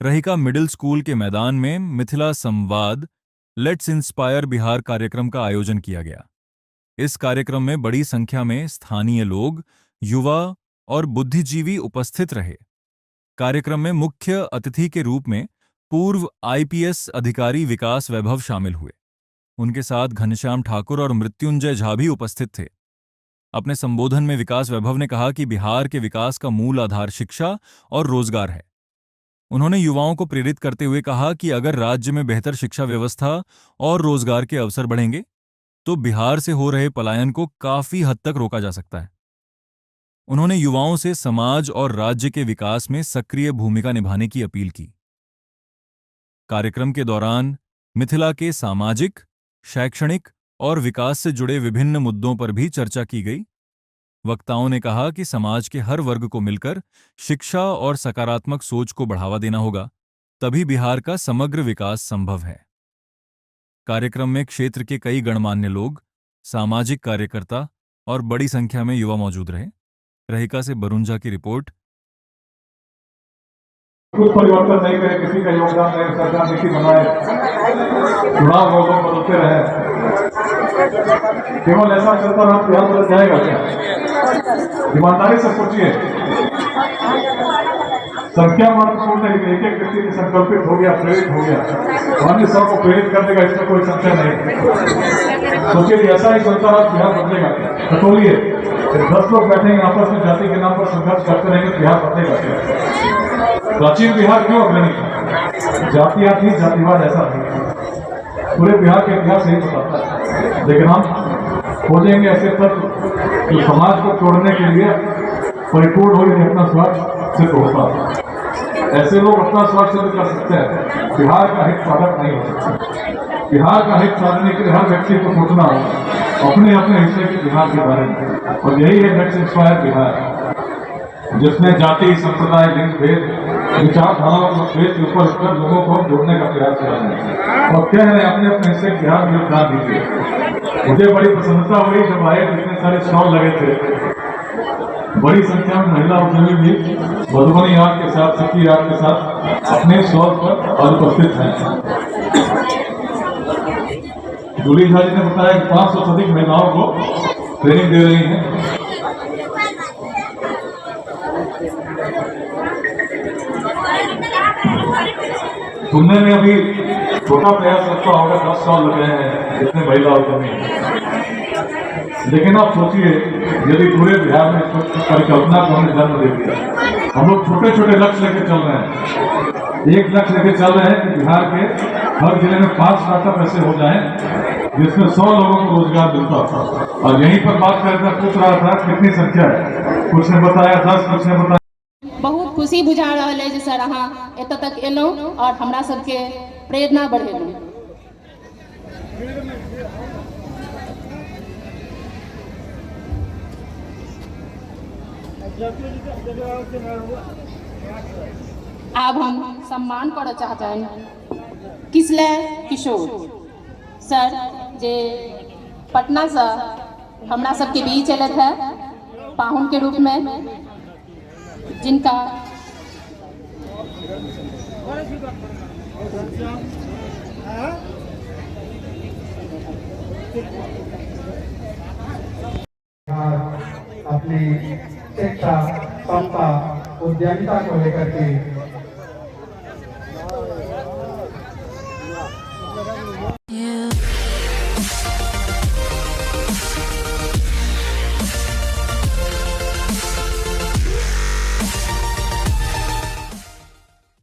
Rahika middle school के मैदान में मिथिला संवाद लेट्स इंस्पायर बिहार कार्यक्रम का आयोजन किया गया। इस कार्यक्रम में बड़ी संख्या में स्थानीय लोग, युवा और बुद्धिजीवी उपस्थित रहे। कार्यक्रम में मुख्य अतिथि के रूप में पूर्व आईपीएस अधिकारी विकास वैभव शामिल हुए। उनके साथ घनश्याम ठाकुर और मृत्युंजय झा भी उपस्थित थे। अपने संबोधन में विकास वैभव ने कहा कि बिहार के विकास का मूल आधार शिक्षा और रोजगार है। उन्होंने युवाओं को प्रेरित करते हुए कहा कि अगर राज्य में बेहतर शिक्षा व्यवस्था और रोजगार के अवसर बढ़ेंगे तो बिहार से हो रहे पलायन को काफी हद तक रोका जा सकता है। उन्होंने युवाओं से समाज और राज्य के विकास में सक्रिय भूमिका निभाने की अपील की। कार्यक्रम के दौरान मिथिला के सामाजिक, शैक्षणिक और विकास से जुड़े विभिन्न मुद्दों पर भी चर्चा की गई। वक्ताओं ने कहा कि समाज के हर वर्ग को मिलकर शिक्षा और सकारात्मक सोच को बढ़ावा देना होगा, तभी बिहार का समग्र विकास संभव है। कार्यक्रम में क्षेत्र के कई गणमान्य लोग, सामाजिक कार्यकर्ता और बड़ी संख्या में युवा मौजूद रहे। रहिका से बरुंजा की रिपोर्ट। कुछ परिवर्तन नहीं करे, किसी का योगदान नहीं, सरकार नीति बनाए, चुनाव लोगों बदलते रहे, केवल ऐसा चलता रहा बिहार बदल जाएगा क्या? ईमानदारी से सोचिए। संख्या महत्वपूर्ण है, एक एक व्यक्ति की संकल्पित हो गया, प्रेरित हो गया, अन्य सब को प्रेरित कर देगा, इसमें कोई संशय नहीं। सोचिए ऐसा ही चलता रहा बिहार बदलेगा क्या? खटोलिए, 10 लोग बैठेंगे आपस में जाति के नाम पर संघर्ष करते रहेंगे, बिहार बदलेगा क्या? प्राचीन बिहार क्यों अग्रणी था? जातियां थी, जातिवाद ऐसा नहीं। पूरे बिहार के इतिहास यही बताता है। लेकिन हम खोजेंगे ऐसे तत्व जो समाज को तोड़ने के लिए परिपूर्ण हो, यदि अपना स्वार्थ से तोड़ता है। ऐसे लोग अपना स्वार्थ सिद्ध कर सकते हैं, बिहार का हित साधक नहीं हो सकता। बिहार का हित साधने के लिए हर व्यक्ति को सोचना होगा अपने अपने हिस्से के बिहार के बारे में, और यही है लेट्स इंस्पायर बिहार, जिसमें जाति, संप्रदाय, लिंग भेद, विचारधाराओं को भेद के ऊपर उठकर लोगों को जोड़ने का प्रयास कर रहे हैं और कह रहे हैं अपने अपने हिस्से बिहार में योगदान दीजिए। मुझे बड़ी प्रसन्नता हुई जब आए, इतने सारे स्टॉल लगे थे, बड़ी संख्या में महिला उद्यमी भी मधुबनी आर्ट के साथ, सिक्की आर्ट के साथ अपने स्टॉल पर अनुपस्थित हैं। जूली झा जी ने बताया कि 500 से अधिक महिलाओं को ट्रेनिंग दे रही हैं। सुनने में अभी छोटा प्रयास लगता होगा, 10 स्टॉल लगे हैं, इतने महिला उद्यमी। लेकिन आप सोचिए, यदि पूरे बिहार में परिकल्पना को हमने जन्म दे दिया, हम लोग छोटे छोटे लक्ष्य लेके चल रहे हैं। एक लक्ष्य लेके चल रहे हैं कि बिहार के हर जिले में 5 स्टार्टअप ऐसे हो जाएं जिसमें 100 लोगों को रोजगार मिलता था। और यहीं पर बात करके पूछ रहा था कितनी संख्या है, कुछ ने बताया 10, कुछ ने बताया। बहुत खुशी बुझा रहा है जे सर अहाँ एत तक एलहुँ और हमरा सबके प्रेरणा बढ़ेलहुँ। अब हम सम्मान करना चाहते हैं किसलय किशोर सर, जे पटना से हमरा सबके बीच अयलथ है पाहुन के रूप में, जिनका अपनी शिक्षा, समता, उद्यमिता को लेकर के